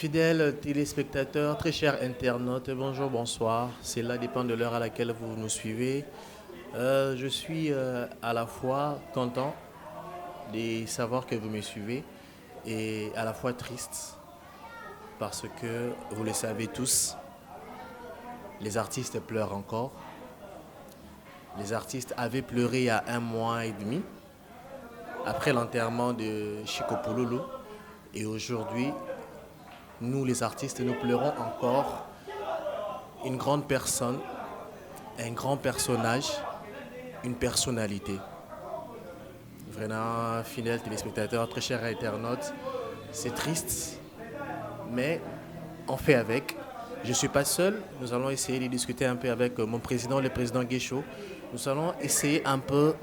fidèles téléspectateurs, très chers internautes, bonjour, bonsoir. Cela dépend de l'heure à laquelle vous nous suivez. Je suis à la fois content de savoir que vous me suivez et à la fois triste parce que, vous le savez tous, les artistes pleurent encore. Les artistes avaient pleuré il y a 1 mois et demi après l'enterrement de Chico Pouloulou et aujourd'hui, nous les artistes, nous pleurons encore une grande personne, un grand personnage, une personnalité. Vraiment, fidèles téléspectateurs, très chers internautes, c'est triste, mais on fait avec. Je ne suis pas seul, nous allons essayer de discuter un peu avec mon président, le président Guécho. Nous allons essayer un peu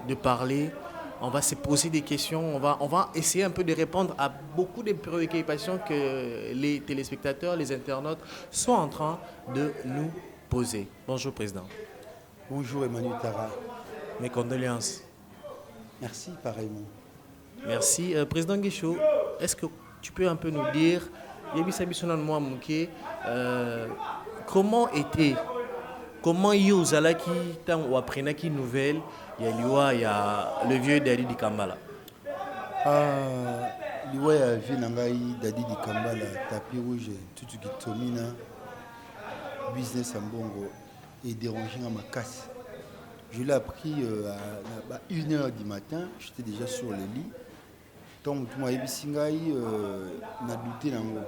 de parler, on va se poser des questions, on va essayer un peu de répondre à beaucoup de préoccupations que les téléspectateurs, les internautes sont en train de nous poser. Bonjour président. Bonjour Emmanuel Tara. Mes condoléances. Merci pareillement. Merci. Président Guécho, est-ce que tu peux un peu nous dire, comment vous allez ou apprenez qui nouvelle, il y a le vieux Dadi di Kambala. Liwa ya vie nangai Dadi di Kambala tapis rouge tout qui tomina business en bongo et dérangé à ma casse. Je l'ai appris à 1h du matin, j'étais déjà sur le lit. Donc tout m'a ebisingai na douté nango.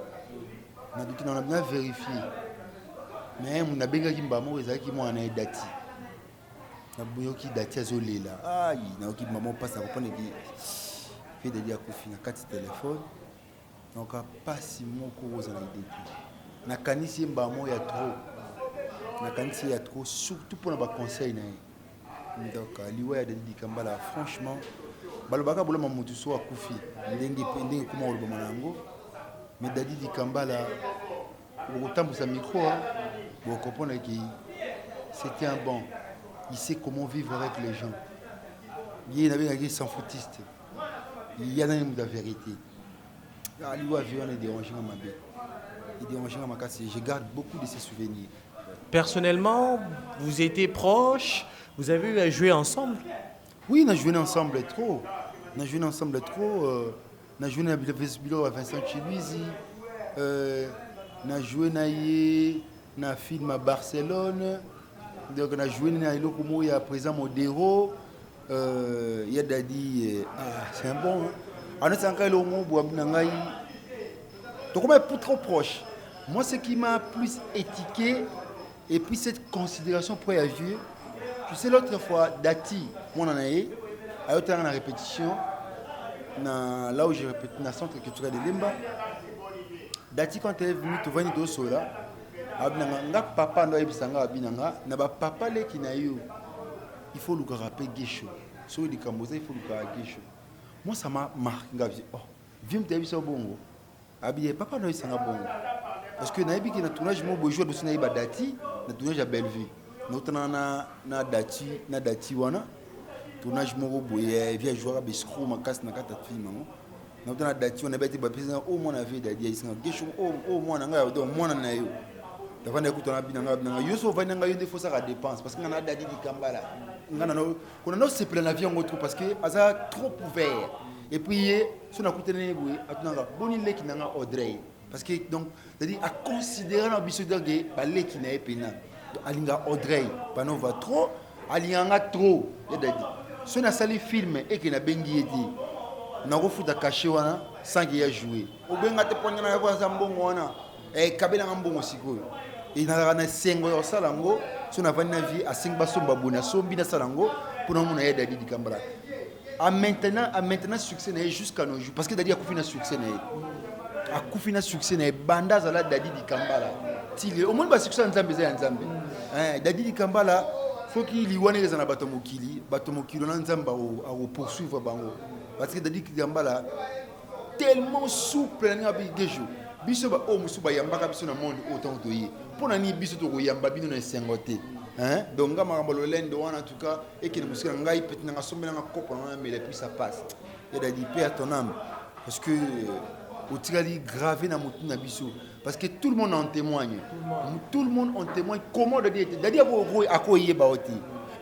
Na douté nango na vérifier. Mais mon abenga ki mbamo ezaki mo ana dati. Na boyoki dati azolela. Aïe, na oki maman passe à comprendre que fait de dire kofi na carte téléphone. Donc pas si mon ko za na idée. Na kanisi mbamo ya trop. Na kanisi ya trop surtout pour na conseil na. Donc liwa ya Dadi Kambala franchement balobaka boloma mutu so akufi ndenge kuma oloboma nango mais Dadi Kambala okotambusa micro pour comprendre que c'était un bon, il sait comment vivre avec les gens, il n'avait rien sans foutiste, il y a un de la vérité. Aliwa Vion est dérangé à ma bête, il est dérangé à ma casse, je garde beaucoup de ses souvenirs. Personnellement, vous étiez proches, vous avez eu à jouer ensemble? Oui, on a joué ensemble trop. On a joué ensemble trop. On a joué à Vincent Chiluizi. On a joué dans un film à Barcelone. Donc on a joué dans un film il y a présent Modero. Il y a Dadi. C'est un bon. On a encore le mot pour Abnangaï. Donc on est trop proche. Moi, ce qui m'a plus étiqué, et puis cette considération pour y agir. Tu sais, l'autre fois, Dati, on en a eu, à l'autre en répétition, là où j'ai répété, dans le centre culturel de Limba. Dati, quand elle est venue, tu vois une dose là, papa n'a pas papa qui n'a eu, il faut le rappeler Guécho. Sur le Camboza, il faut le rappeler Guécho. Moi, ça m'a marqué. Oh, viens me dire ça bongo. Abiyé, papa n'a eu ça bongo. Parce que n'a eu qui n'a tournage, moi, bonjour, de ce n'a eu Dati, n'a tournage à Bellevue. Notamment na dati wana tournage moko boye via joueur bescro makas na kata film notamment dati wana beti ba président au moins avait Dadi isinga gesho au moins nga do mwana na yo davana ekutana binanga yoso vananga yo defo ça dépense parce que na Dadi di Kambala ngana no kuna no se plein avion trop parce que aza trop ouvert et puis so na kutene boye atunanga boni leki nanga Audrey parce que donc c'est-à-dire à considérer na biso de ba leki na epena Alinga Audrey, Pano va trop, Alinga trop. Il a dit. Si on a sali film et qu'il a bengi dit, na refuta caché wana sans qu'il y a joué. Au benga te pogne na voir zambongo wana. Et kabela ngambongo siko. Et na na sengo yo salango, si on a venu vie à 5 basomba bona sombi na salango pour nous na Dadi di Kambala. À maintenant succès n'est jusqu'à nos jours parce que Dadi a coufi na succès n'est. A coufi na succès n'est banda za la Dadi di Kambala. Au moins ba succès nzambe za nzambe. Dadi di Kambala faut qu'il y wane na bato mokili na nzamba au poursuivre bango parce que Dadi di Kambala tellement souple na bigejo biso ba o musu ba yamba biso na monde autant to yi pona ni biso to yamba bino na sengote donc ngama ngambolo lendo wana en tout cas et que musika ngai peut na sombe na kopo na mais puis ça passe et Dadi père ton âme parce que otikali gravé na mutu na biso parce que tout le monde en témoigne. Tout le monde en témoigne comment dadi akoyeba oti.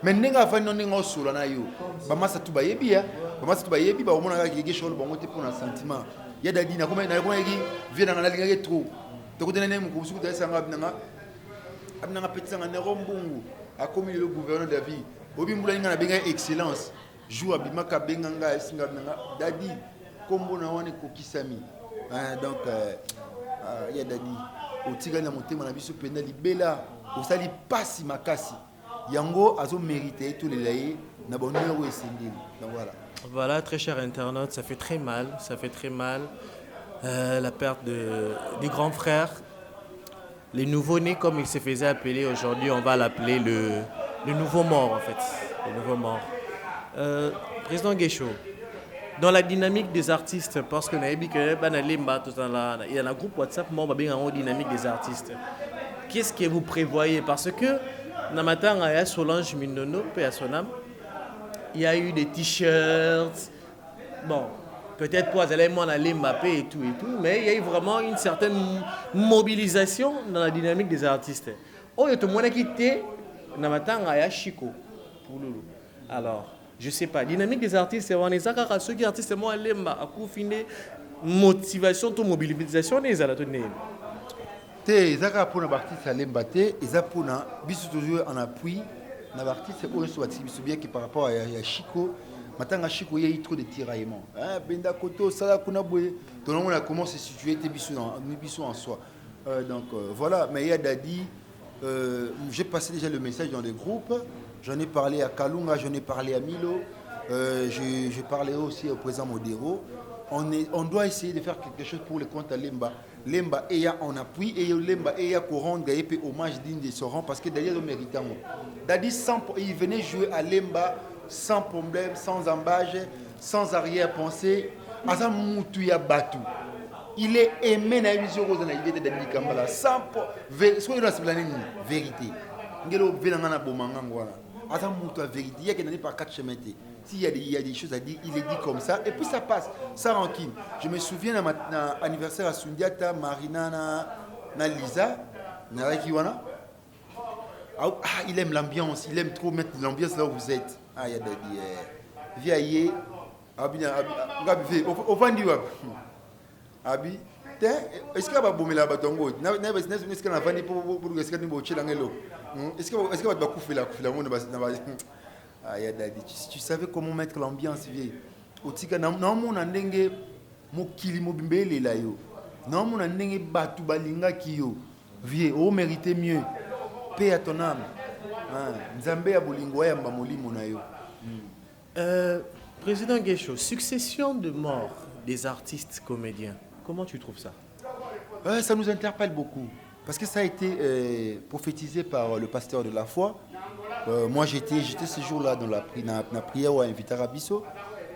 Mais ndenge afani ndenge osola na yo. Bamasa tu bayebi ya. Bamasa tu bayebi ba omona ka kige sholo bango te pour un sentiment. Ya dadi na comment na ki vient na linga trop. To kotena ne mukusu ku tesa abinanga petisa na rombungu akomi le gouverneur David. Obi mbula nga na benga excellence. Joue abimaka benga nga esinga nanga dadi kombo na wane kokisami. Donc ya dadi otika na motema na biso penda libela osali pasi makasi yango azo mériter tout les laïcs na bonheur ou esengeli. Donc voilà. Voilà, très chers internautes, ça fait très mal, la perte du grand frère. Les nouveaux-nés, comme il se faisait appeler aujourd'hui, on va l'appeler le nouveau mort en fait. Le nouveau mort. Président Guécho, dans la dynamique des artistes, parce que il y a un groupe WhatsApp, en dynamique des artistes. Qu'est-ce que vous prévoyez? Parce que Namatan a Solange Mindono, paix à son âme, il y a eu des t-shirts, bon, peut-être pour aller aller Mbappé et tout, mais il y a eu vraiment une certaine mobilisation dans la dynamique des artistes. Oh, il y a tout le monde qui était Namatan a Chico pour Loulou. Alors, je sais pas, dynamique des artistes, c'est ceux qui artistes, moi, lemba, à coup fini, motivation, toute mobilisation, les alatonnés. Te zaka pour l'artiste lemba te, eza pour na biso toujours en appui na l'artiste oyo so batiki biso bien que par rapport à Chico, matanga Chico il y a eu trop de tiraillements. Hein, benda koto sala kuna boye, donc on a comment se situer te biso en soi. Donc voilà, mais il y a Dadi, j'ai passé déjà le message dans les groupes. J'en ai parlé à Kalunga, j'en ai parlé à Milo, j'ai parlé aussi au président Modero. On doit essayer de faire quelque chose pour le compte à Lemba. Lemba Eya en appui et Lemba Eya pour rendre hommage digne de son rang parce que d'ailleurs le méritant. Dadi il venait jouer à Lemba sans problème, sans embâche, sans arrière-pensée. Asa Moutouya Batou. Il est aimé dans l'émission Rose il était Dadi Kambala sans vérité. Ngelo Venangana Bomangangwana. Asa Moutouya vérité. Il y a qui n'est pas quatre chemins. S'il y a des choses à dire, il est dit comme ça. Et puis ça passe, sans rancune. Je me souviens de mon anniversaire à Sundiata, Marina, na Lisa, na Kiwana. Il aime l'ambiance, il aime trop mettre l'ambiance là où vous êtes. Il y a des vieilles. Au fond du web. Abi, est-ce qu'il va bomber la batongo? Est-ce qu'il va venir pour que ce soit chez l'angelo? Est-ce qu'il va couper la tu savais comment mettre l'ambiance vieille. Otika na mon ndenge mokili mobimbele la yo. Na mon ndenge batu balinga kiyo. Vie, oh mérite mieux. Paix à ton âme. Nzambe ya bolingo ya mbamolimo na yo. Président Guécho, succession de morts des artistes comédiens. Comment tu trouves ça? Ça nous interpelle beaucoup. Parce que ça a été prophétisé par le pasteur de la foi. Moi, j'étais ce jour-là dans la prière où a invité Rabisso.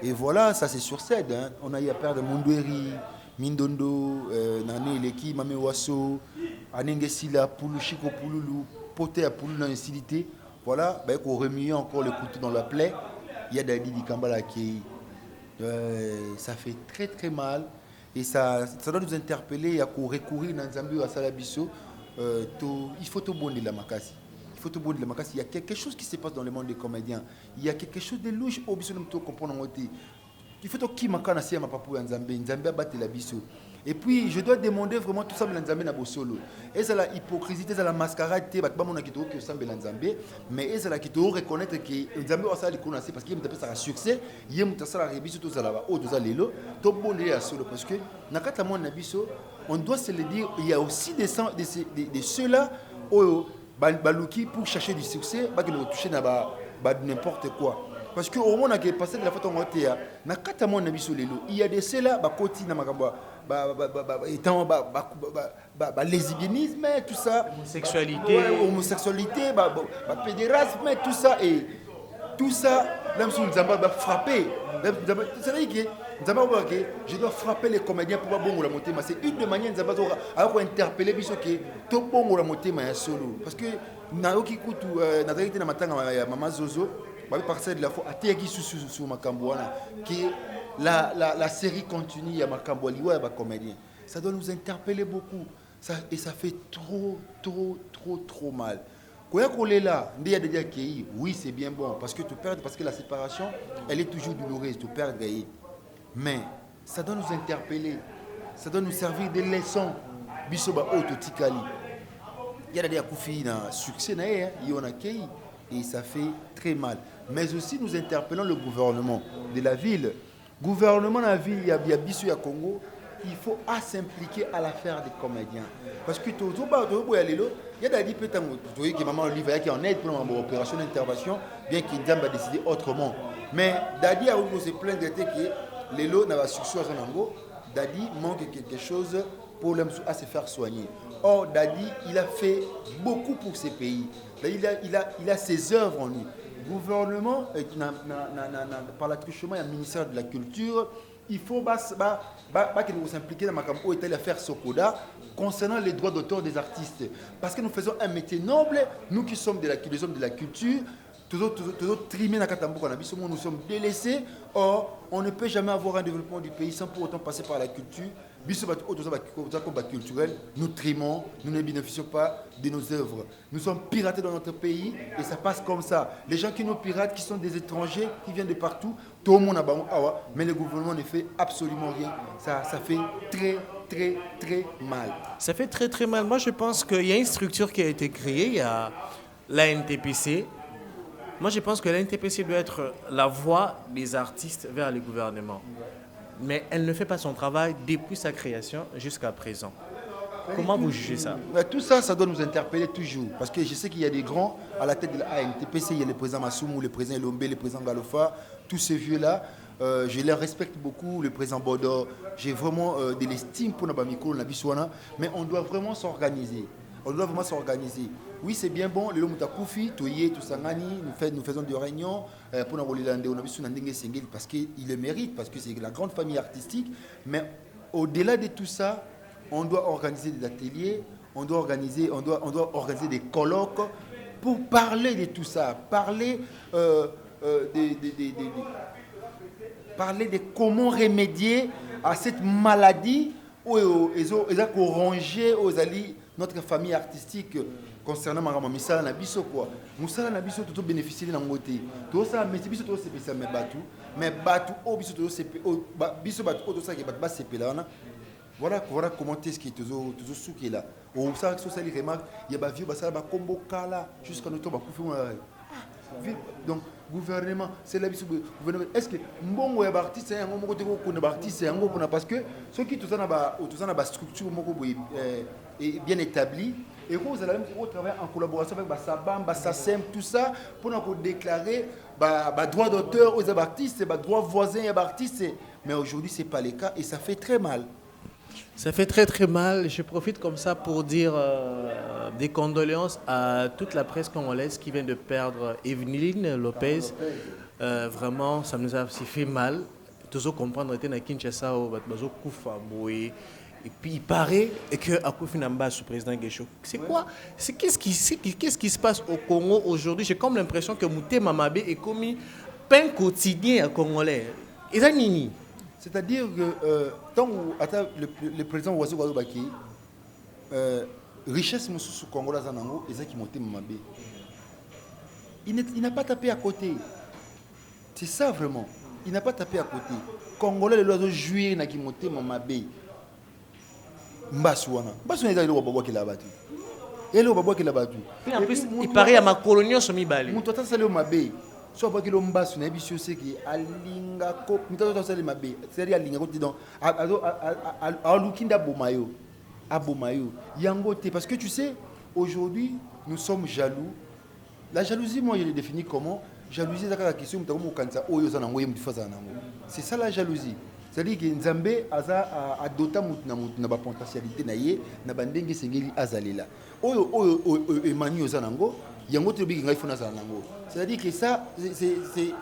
Et voilà, ça c'est sur scène. Hein. On a eu à perdre Mondoueri, Mindondo, Nane Eleki, Mame Wasso, Anengesila, Poulou, Chico Pouloulou, Poté à Poulou dans l'incilité. Voilà, on remuait encore le couteau dans la plaie. Il y a Dadi Dikambala qui. Ça fait très très mal. Et ça doit nous interpeller. Il y a qu'on recourir dans Zambie à Salabisso. Il faut tout bon de la Makasi. Il y a quelque chose qui se passe dans le monde des comédiens. Il y a quelque chose de louche au biso de comprendre. Il faut que Makana sia ma papou Nzambe, Nzambe a battu la biso. Et puis je dois demander vraiment tout ça dans Nzambe na bosolo. Et c'est la hypocrisie, c'est la mascarade, c'est pas mon akito que Nzambe Nzambe, mais c'est la qui doit reconnaître que Nzambe a ça le connaître parce qu'il me tape ça succès, il me tape ça la rebiso tout ça là-bas, oh tout ça lelo, tout bon à solo parce que nakata mon nabiso, on doit se le dire, il y a aussi des ceux-là baluki pour chercher du succès, pas que le toucher n'importe quoi. Parce que au moment où on a passé de la photo il y a des ceux-là, côté na makamba, lesbianisme, tout ça, homosexualité, pédérasme, tout ça et tout ça, même si nous avons frappé, c'est-à-dire que je dois frapper les comédiens pour pas bon la monter, mais c'est une de manière à interpeller biso que tout bon la monter mais solo parce que naoki kutu na vérité na matanga ya mama Zozo ba parcelle de la fois ateki sur makambo wana que la série continue, il y a Makamboli, ouais, bah, comédien. Ça doit nous interpeller beaucoup. Et ça fait trop mal. Quand on est là, il y a des gens qui oui, c'est bien bon, parce que tu perds, parce que la séparation, elle est toujours douloureuse, tu perds. Mais ça doit nous interpeller, ça doit nous servir de leçons. Bisoba Ototikali. Il y a des gens qui ont succès, il y en a qui, et ça fait très mal. Mais aussi, nous interpellons le gouvernement de la ville. Gouvernement de la ville, il y a Bissou, il y a Congo. Il faut s'impliquer à l'affaire des comédiens. Parce que tout le monde, il y a des gens qui maman Olivier qui en aide pour l'opération d'intervention, bien qu'il ait décidé autrement. Mais Dadi a se plaindre que les lots n'avaient pas succès à Zanango. Dadi manque quelque chose pour à se faire soigner. Or, Dadi, il a fait beaucoup pour ces pays. Il a ses œuvres en lui. Le gouvernement, par l'attouchement, il y a le ministère de la Culture. Il faut qu'il nous s'implique dans l'affaire Sokoda concernant les droits d'auteur des artistes. Parce que nous faisons un métier noble, nous qui sommes les hommes de la culture, nous sommes délaissés. Or, on ne peut jamais avoir un développement du pays sans pour autant passer par la culture. Nous trimons, nous ne bénéficions pas de nos œuvres. Nous sommes piratés dans notre pays et ça passe comme ça. Les gens qui nous piratent, qui sont des étrangers, qui viennent de partout, tout le monde a mais le gouvernement ne fait absolument rien. Ça fait très mal. Ça fait très mal. Moi, je pense qu'il y a une structure qui a été créée, il y a l'ANTPC. Moi, je pense que l'ANTPC doit être la voix des artistes vers le gouvernement. Mais elle ne fait pas son travail depuis sa création jusqu'à présent. Comment vous jugez ça? Tout ça, ça doit nous interpeller toujours. Parce que je sais qu'il y a des grands à la tête de la ANTPC. Il y a le président Massoumou, le président Elombe, le président Galofa, tous ces vieux-là. Je les respecte beaucoup, le président Bodo. J'ai vraiment de l'estime pour Nabamiko, Nabiswana. Mais on doit vraiment s'organiser. Oui, c'est bien bon, le Moutakoufi, Toye, Toussangani, nous faisons des réunions pour nous parce qu'il le mérite, parce que c'est la grande famille artistique. Mais au-delà de tout ça, on doit organiser des ateliers, on doit organiser des colloques pour parler de tout ça, parler de comment remédier à cette maladie où ils ont rongé notre famille artistique concernant Marama Misala Nabiso quoi. Musala Nabiso tout bénéficier de l'angoté. Tout ça mais biso tout c'est ça mais batu au biso tout c'est biso batu tout ça qui bat c'est là. Voilà comment est-ce qui toujours souki là. Au ça ça les remarque, il y a vieux ça ba combo kala jusqu'à notre ba kufi donc gouvernement c'est la gouvernement est-ce que mbongo ya artiste yango moko te ko na artiste yango parce que ceux qui tout ça na ba structure moko bien établie et vous allez même travailler en collaboration avec Sabam, Sassem, tout ça pour nous déclarer droit d'auteur aux artistes, droit voisin aux artistes. Mais aujourd'hui, ce n'est pas le cas et ça fait très mal. Ça fait très mal. Je profite comme ça pour dire des condoléances à toute la presse congolaise qui vient de perdre Evelyne Lopez. Vraiment, ça nous a fait mal. Toujours comprendre que Kinshasa, et puis il paraît que Akoufi Namba sous président Guécho. C'est quoi? Qu'est-ce qui se passe au Congo aujourd'hui? J'ai comme l'impression que Mouté Mamabe est commis pain quotidien à Congolais. Et ça nini? C'est-à-dire que tant le président Ouazou Baki, richesse sous Congolais Zanango, et ça qui Mouté Mamabe. Il n'a pas tapé à côté. C'est ça vraiment. Il n'a pas tapé à côté. Congolais, les oiseaux jouir n'a qui Mouté Mamabe. Mbasouana est le Babo qui l'a battu. Et le Babo qui l'a battu. En plus, il paraît à ma colonie sur Mibali. Moutota c'est le Mabé. Soit pas que le Mbasou n'a pas su qui alinga ko. Moutota c'est le Mabé. C'est-à-dire alinga ko donc à Lukinda Bomayo. À Bomayo. Yangote parce que tu sais aujourd'hui nous sommes jaloux. La jalousie moi je l'ai définie comment? Jalousie c'est la question mutako kanza oyo za nango yemu faza nango. C'est ça la jalousie. C'est-à-dire que Nzambe a adota na ba potentialité na ye na bandenge sengeli azalela oyo emani ozanango yango te biki ngai fona zanango. C'est-à-dire que ça c'est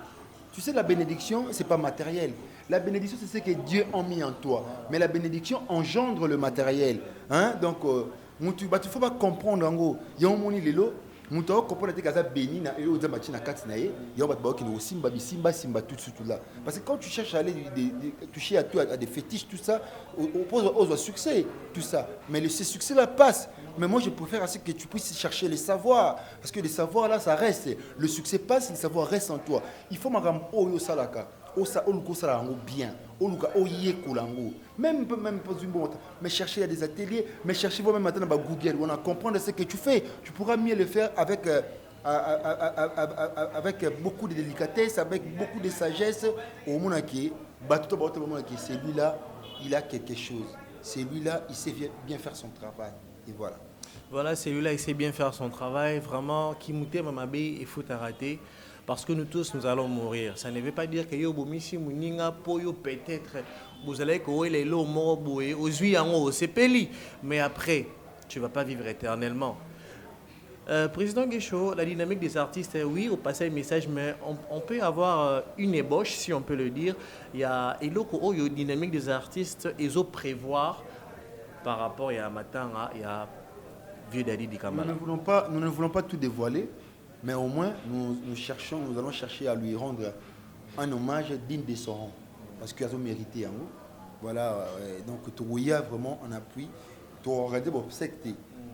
tu sais la bénédiction c'est pas matériel. La bénédiction c'est ce que Dieu a mis en toi, mais la bénédiction engendre le matériel, hein? Donc il faut pas comprendre ngo yomoni lelo Muto comprendre que ça béni na eux aux machines à quatre naïe, il y a pas qui nous simba simba tout là. Parce que quand tu cherches à aller toucher à tout à des fétiches tout ça, aux succès tout ça. Mais ce succès là passe. Mais moi je préfère à ce que tu puisses chercher les savoirs parce que les savoirs là ça reste. Le succès passe, le savoir reste en toi. Il faut magam oyo salaka. Bien, même pas une bonne, mais chercher à des ateliers, mais chercher vous-même maintenant dans Google, on a comprendre ce que tu fais, tu pourras mieux le faire avec avec beaucoup de délicatesse, avec beaucoup de sagesse. Au monde qui celui-là, il a quelque chose. Celui-là, il sait bien faire son travail. Et voilà. Voilà, celui-là, il sait bien faire son travail. Vraiment, Kimouté Mamabé, il faut arrêter. Parce que nous tous, nous allons mourir. Ça ne veut pas dire que yo bomisi muninga poyo peut-être vous allez que les lots morboé aux huiango c'est peli. Mais après, tu vas pas vivre éternellement. Président Guécho, la dynamique des artistes, oui, au passé un message, mais on peut avoir une ébauche, si on peut le dire. Il y a une dynamique des artistes, ils ont prévoir par rapport à Matanga, il y a Vieux Dadi Dikambala. Nous ne voulons pas tout dévoiler. Mais au moins, nous allons chercher à lui rendre un hommage digne de son rang. Parce qu'il a mérité en haut. Voilà, donc Tourouya vraiment en appui. Tourouya secte.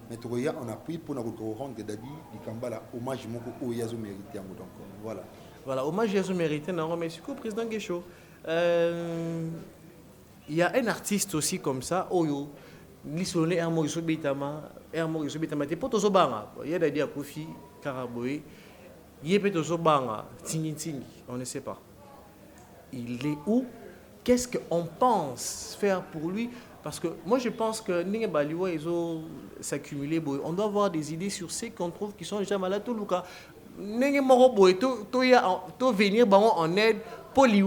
Mais Tourouya en appui pour nous rendre Dadi Dikambala hommage au Yazo mérité en haut. Donc voilà. Voilà, hommage Yazo mérité. Mais c'est quoi, président Guécho? Il y a un artiste aussi comme ça, Oyo. L'isoloné Hermo Yusobitama. Hermo Yusobitama. T'es pas tout banga. Il y a des Kofi. Karaboé, on ne sait pas. Il est où? Qu'est-ce qu'on pense faire pour lui? Parce que moi je pense que ils ont s'accumuler. On doit avoir des idées sur ceux qu'on trouve qui sont déjà malades. Tout le cas, venir en aide pour les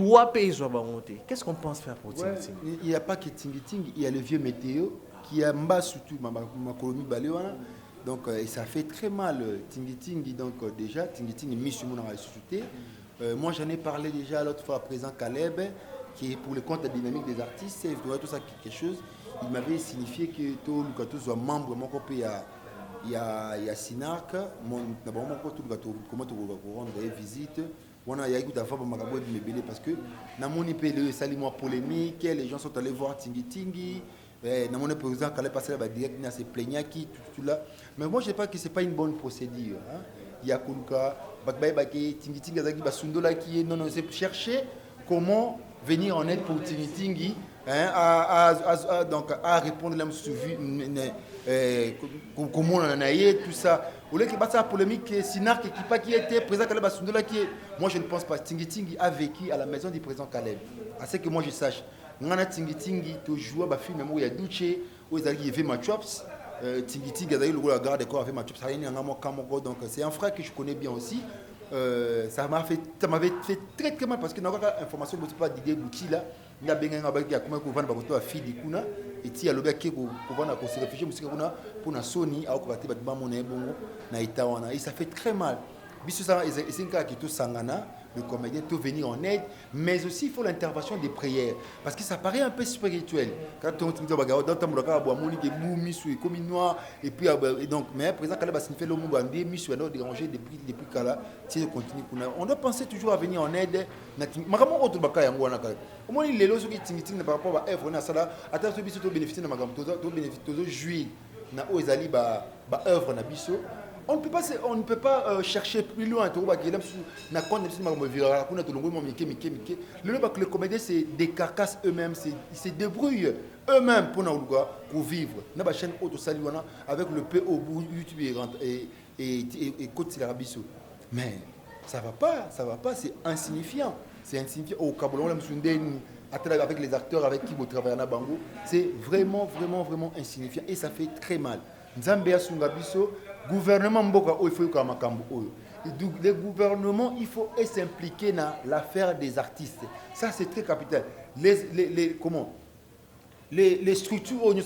qu'est-ce qu'on pense faire pour Tingi? Il n'y a pas que Tingi, il y a le vieux météo qui a bas surtout ma colonie Baléwana. Donc, et ça fait très mal, Tingi. Donc, déjà, Tingi est mis sur mon ressuscité. Moi, j'en ai parlé déjà l'autre fois à présent Caleb, qui est pour le compte de la dynamique des artistes, c'est tout ça quelque chose. Il m'avait signifié que tout le gâteau soit membre, mon copain, il y a Sinark, comment tu vas rendre des visites. On a eu des fois parce que dans mon IP, le salimoi polémique, les gens sont allés voir Tingi. Dans mon président, quand il est passé là, direct, il s'est plaigné tout là. Mais moi, je ne sais pas que ce n'est pas une bonne procédure. Il y a Kunka, Tingi, non, c'est chercher comment venir en aide pour Tingi, à répondre à comment on en a eu, tout ça. Au lieu que la polémique, Sinar qui était président Caleb Sundola, moi je ne pense pas. Tingi a vécu à la maison du président Caleb. À ce que moi je sache. Ngana Tingi to jouer ba film où il y a Duché où ils avaient ma chops Tingi a eu le garde corps avec ma chops donc c'est un frère que je connais bien aussi. Ça m'avait fait très mal parce que dans information que pas d'idée bouti là il y a bien un bagage comment qu'on vendre ba fille de kuna et ti a le gars qui pour vendre ko se réfugier musika kuna pour na Sony au ko baté ba mon bongo na itawana et ça fait très mal biso ça c'est un cas qui tout sangana le comédien peut venir en aide, mais aussi il faut l'intervention des prières. Parce que ça paraît un peu spirituel. Quand on dit dans ta moulaka, comme noir, et puis, donc, mais présent, quand il fait le monde, il a dérangé depuis Kala, si on continue. On doit penser toujours à venir en aide. Au moins, il est là, ce qui par rapport à œuvre, attention, tu bénéficies de ma gamme, tu bénéficies de jouir, œuvre, on ne peut pas chercher plus loin. Les comédiens, c'est des carcasses eux-mêmes, ils se débrouillent eux-mêmes pour vivre. Avec le P au bout YouTube et Côte Rabisso. Mais ça va pas, c'est insignifiant. C'est insignifiant. Au Kabulon, avec les acteurs avec qui vous travaillez à Bango, c'est vraiment insignifiant et ça fait très mal. Nzambia Sungabiso, gouvernement Mboka, il faut le gouvernement, il faut s'impliquer dans l'affaire des artistes. Ça, c'est très capital. Les structures, on a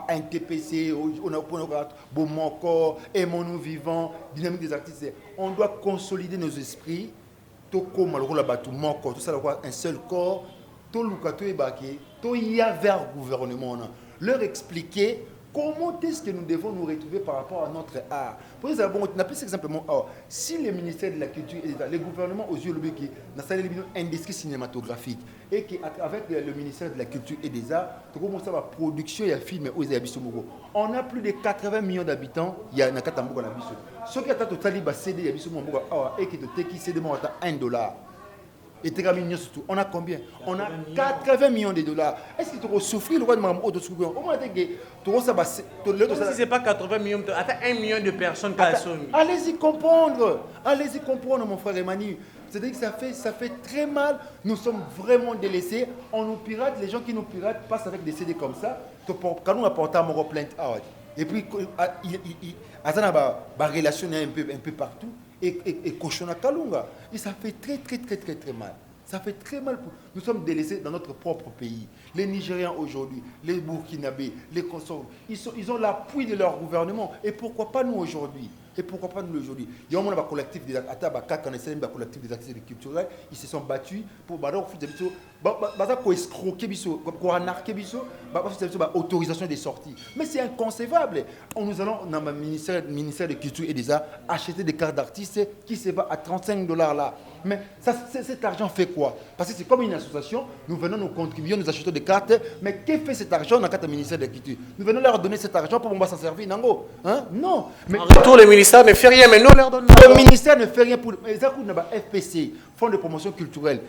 un TPC, on a Bomoko, Aimons-nous vivants, dynamique des artistes. On doit consolider nos esprits. Tout comme tout ça, un seul corps. Tout le monde est tout y a vers le gouvernement. Leur expliquer Comment est-ce que nous devons nous retrouver par rapport à notre art? Pour exemple, on appelle ça simplement art. Si les ministères de la culture et les gouvernements aux yeux de l'objet ont une industrie cinématographique et qu'avec le ministère de la culture et des arts, la production et la film aux Abissomogo, on a plus de 80 millions d'habitants. Il y a un Katambogo dans l'Abisso. Ce qui a totalement CD Abissomogo et qui te CD à $1. Et on a combien? On a 80 millions de dollars. Est-ce que tu vas souffrir le roi de Mme Odo Sougour? Au moins, si ce n'est pas 80 millions, attends 1 million de personnes qui sont. Allez-y comprendre, mon frère Emmanuel. C'est-à-dire que ça fait très mal. Nous sommes vraiment délaissés. On nous pirate, les gens qui nous piratent passent avec des CD comme ça. Quand on apporte à mon plainte, et puis il y a une relation un peu partout. Et Koshona Kalunga. Et ça fait très mal. Ça fait très mal. Nous sommes délaissés dans notre propre pays. Les Nigériens aujourd'hui, les Burkinabés, les Kosovos, ils ont l'appui de leur gouvernement. Et pourquoi pas nous aujourd'hui? Il y a un collectif des acteurs culturels. Ils se sont battus pour escroquer, pour anarquer l'autorisation des sorties. Mais c'est inconcevable. Nous allons dans le ministère de la Culture et des Arts acheter des cartes d'artistes qui se vendent à $35 là. Mais cet argent fait quoi? Parce que c'est comme une association, nous venons nous contribuer, nous achetons des cartes, mais que fait cet argent dans le ministère de la Culture? Nous venons leur donner cet argent pour qu'on s'en servir, non. Mais en retour, le ministère ne fait rien, mais nous leur donnons. Le ministère ne fait rien pour les FPC, Fonds de promotion culturelle.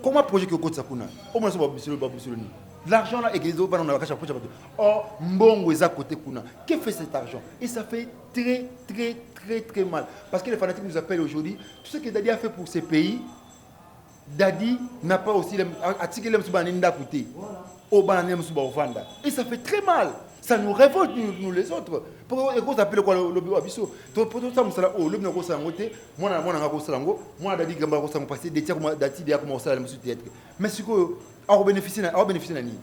Comment projet que côté Sakuna? Au moins, l'argent là, or, mbongo est à côté kuna. Que fait cet argent? Et ça fait très mal. Parce que les fanatiques nous appellent aujourd'hui. Tout ce que Dadi a fait pour ces pays, Dadi n'a pas aussi et ça fait très mal. Ça nous révolte, nous les autres. Pourquoi on appelle quoi le bureau abisso? Pour tout ça, le bureau ça ngoté, moi Dadi gamba ko ça me passer des tiers comme Dadi dia commencer à me théâtre. Mais ce que on bénéficie nani.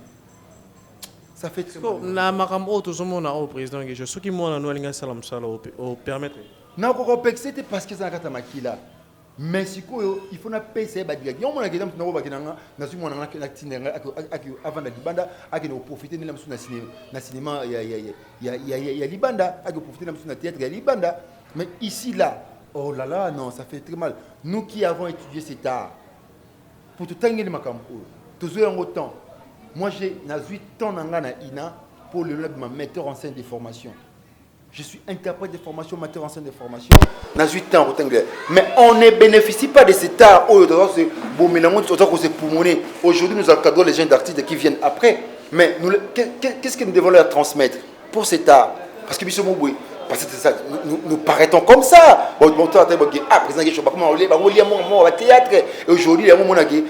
Ça fait très mal. Na makambo tout monde au président que je suis qui moi na linga salam sala au permettre. Na ko c'était parce que ça kata makila. Mais si il faut na payer badiga. Yo mona kedam na ba kinanga na su mona na tinenga avant da libanda akino profiter na musu na cinéma ya libanda akino profiter na musu na théâtre ya libanda. Mais ici là, oh là là, non, ça fait très mal. Nous qui avons étudié cet art pour tout tanguer le makambo. Toujours en autant. Moi j'ai 8 ans na ina pour le metteur en scène de formation. Je suis interprète de formation, metteur en scène de formation. Dans 8 ans, mais on ne bénéficie pas de cet art. Aujourd'hui, nous encadrons les jeunes artistes qui viennent après. Mais qu'est-ce que nous devons leur transmettre pour cet art? Parce que nous paraîtons comme ça. Théâtre. Et aujourd'hui, il y a un moment qui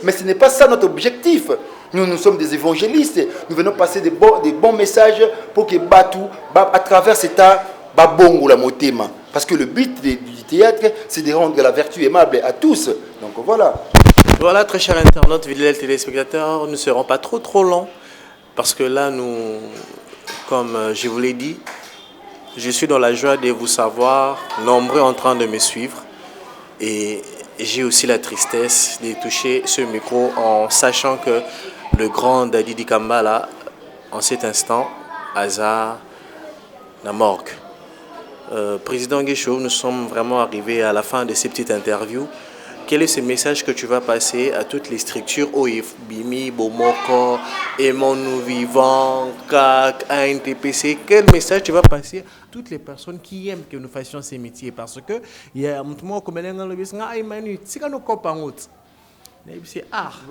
mais ce n'est pas ça notre objectif. Nous sommes des évangélistes. Nous venons passer des bons messages pour que Batou, à travers cet art, parce que le but du théâtre, c'est de rendre la vertu aimable à tous. Donc voilà. Voilà, très chers internautes, fidèles téléspectateurs, nous ne serons pas trop longs parce que là, comme je vous l'ai dit, je suis dans la joie de vous savoir nombreux en train de me suivre et j'ai aussi la tristesse de toucher ce micro en sachant que le grand Dadi Dikamba là, en cet instant, hasard, la morgue. Président Guécho, nous sommes vraiment arrivés à la fin de ces petites interviews. Quel est ce message que tu vas passer à toutes les structures OIFBIMI, Bomoko, Aimons nous vivants, CAC, ANTPC? Quel message tu vas passer à toutes les personnes qui aiment que nous fassions ces métiers? Parce que il y a un moment comme elle le bis nga Emmanuel, si nous comprenons c'est art.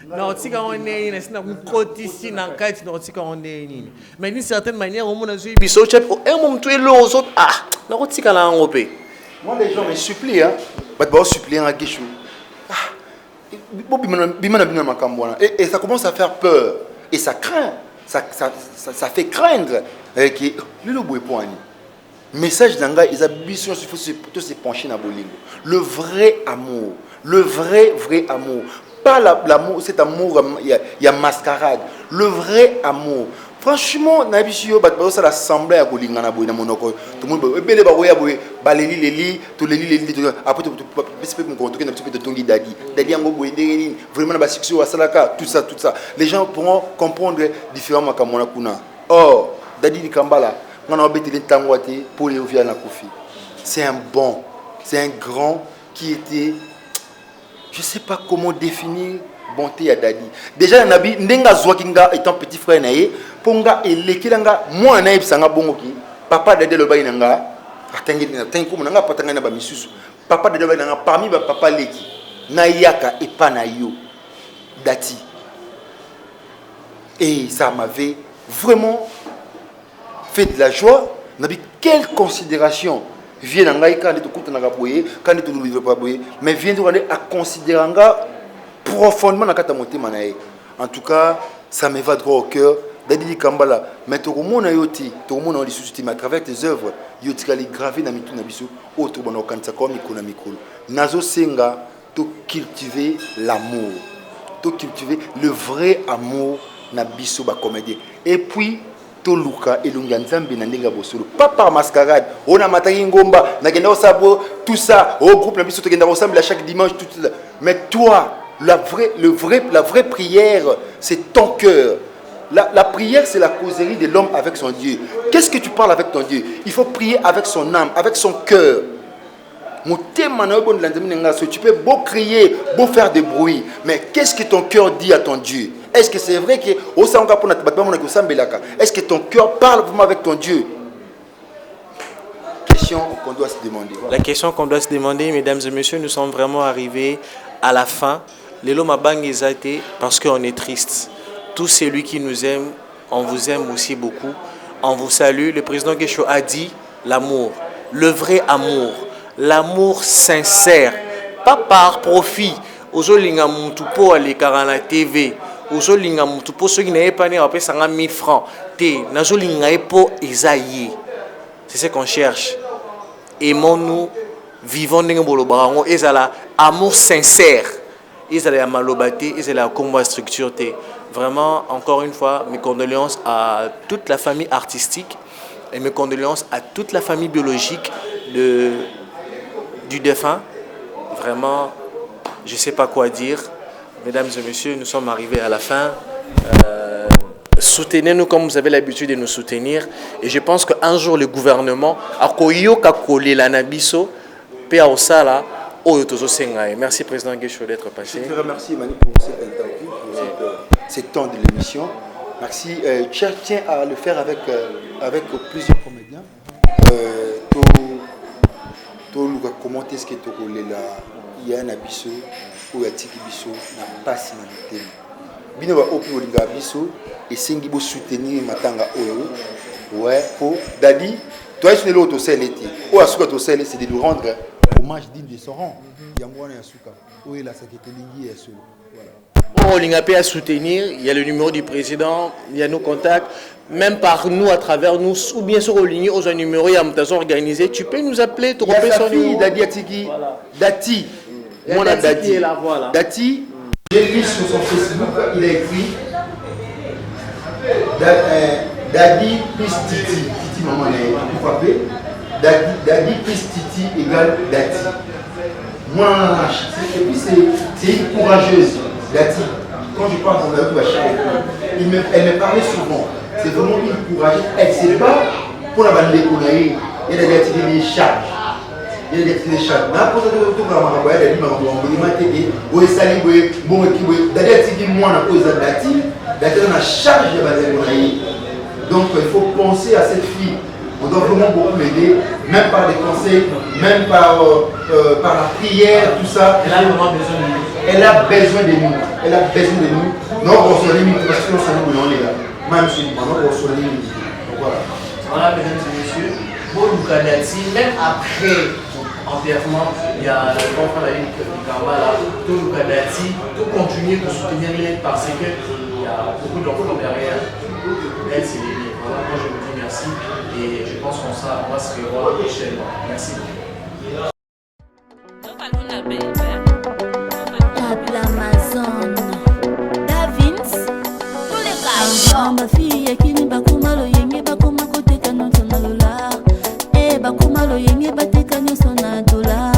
Non, si on est ici, on cotise dans quatre, non, si on est ici. Mais d'une certaine manière, on a joué biso chat. Un moment tu es là aux autres, non, si on a un peu. Moi, les gens me supplient, supplier à Guéchou. Et ça commence à faire peur. Et ça craint. Ça fait craindre. Message d'Anga, ils il faut se pencher dans Bolingo. Le vrai amour. Le vrai amour. Pas l'amour, cet amour, il y a mascarade. Le vrai amour. Franchement, na biso yo bato ça l'assemblée à kolingana boy na monoko. Tout le monde belé ba boya boy baleli leli, to leli après tu peux me contourner un petit peu de tongi dadi. Dadi yango boy ndengeni, vraiment na ba succès salaka, tout ça. Les gens pourront comprendre différemment comme on a kuna. Oh, dadi di Kambala, on a obéti les tangwate pour les ouvrir na kofi. C'est un bon, c'est un grand qui était, je sais pas comment définir bonté à Dadi. Déjà nabi ndenga zwakinga étant petit frère naé ponga elekilanga moi naïb sanga bongoki papa Dadi le bayi nanga atangi na tangi nanga patanga na ba misusu papa Dadi le bayi nanga parmi ba papa leki na yaka et pas na yo Dati. Et ça m'avait vraiment fait de la joie. Nabi quelle considération vient nanga quand tu kuta nanga boye quand tu ne vivre pas boye mais vient de à considérer profondément dans ta montée manae. En tout cas, ça me va droit au cœur. Dadi Kambala, mais tout le monde a yoti, tout le monde a dit à travers tes œuvres, yoti kali gravé dans mitu nabiso, autre bon kansa comme ikona mikolo. Nazo senga, to cultiver l'amour, to cultiver le vrai amour nabiso ba comédie. Et puis to luka elunga nzambe na ndenga bosolo. Pas par mascarade. On a mataki ngomba, na kenda osabo, tout ça, au groupe nabiso to kenda ensemble chaque dimanche tout ça. Mais toi la vraie prière, c'est ton cœur. La prière, c'est la causerie de l'homme avec son Dieu. Qu'est-ce que tu parles avec ton Dieu? Il faut prier avec son âme, avec son cœur. Tu peux beau crier, beau faire des bruits, mais qu'est-ce que ton cœur dit à ton Dieu? Est-ce que c'est vrai que est-ce que ton cœur parle vraiment avec ton Dieu? Question qu'on doit se demander. La question qu'on doit se demander, mesdames et messieurs, nous sommes vraiment arrivés à la fin. Les lots mabang été parce qu'on est triste. Tous celui qui nous aime, on vous aime aussi beaucoup. On vous salue. Le président Guécho a dit l'amour, le vrai amour, l'amour sincère, pas par profit. Ozolinga mutupo ale karana TV. Ozolinga mutupo ceux qui n'avaient pas né après 50 000 francs. Té nazolinga epo ezaïe. C'est ce qu'on cherche. Aimons-nous, vivons dans barango ezala amour sincère. Ezala malobate, ezala combat structure té. Vraiment, encore une fois, mes condoléances à toute la famille artistique et mes condoléances à toute la famille biologique du défunt. Vraiment, je ne sais pas quoi dire. Mesdames et messieurs, nous sommes arrivés à la fin. Soutenez-nous comme vous avez l'habitude de nous soutenir. Et je pense qu'un jour, le gouvernement a collé la nabiso, Pea Osala, merci Président Guécho d'être passé. Je te remercie Mani pour cette interview, pour cet temps de l'émission. Merci. Je tiens à le faire avec plusieurs comédiens. Comment est-ce que tu as là? Il y a un abisso ou il y a un tiki bisso, n'a pas si mal été. Bino va opi olinga bisso et singi bo soutenir matanga oyo. Ouais, pour Dadi, toi tu es là au sel été. Ou à ce que tu c'est de nous rendre hommage digne de son rang. Yamwana Yasuka. Oui, la sécurité liée est voilà. Oh, l'ingapé à soutenir, il y a le numéro du président, il y a nos contacts, même par nous, à travers nous, ou bien sur le ligne, aux un numéro, il y a un mutation organisé, tu peux nous appeler, tu repères son numéro. Dadi Atiki, voilà. Dati, moi la Dati, voilà. Dati, j'ai vu sur son Facebook, il a écrit Dadi plus Titi, Titi maman est frappé, Dadi plus Titi égale Dati. Moi, et puis c'est une courageuse, Dati. Quand je parle de la elle me parlait souvent. C'est vraiment une courageuse. Elle ne sait pas pour la bande de Kounaï. Elle a des charges. Il y a des charges. Mais après, tout le monde a dit donc il faut penser à cette fille. On doit vraiment beaucoup l'aider, même par des conseils, même par la prière, tout ça. Elle a vraiment besoin de nous. Elle a besoin de nous. Elle a besoin de nous. Non, on se limite parce qu'on s'en est les gars. Même si on se limite. Voilà. Voilà, mesdames et messieurs. Pour Lukadati, même après enterrement, il y a le grand frère David Kambala, tout Lukadati, tout continuer de soutenir l'aide parce qu'il y a beaucoup d'enfants derrière. Elle, c'est les voilà, moi je vous dis merci et je pense qu'on va se revoir prochainement. Merci. L'Amazon, Davins, tous les gars. Ma fille qui bakuma loyenge batika nyonso na dola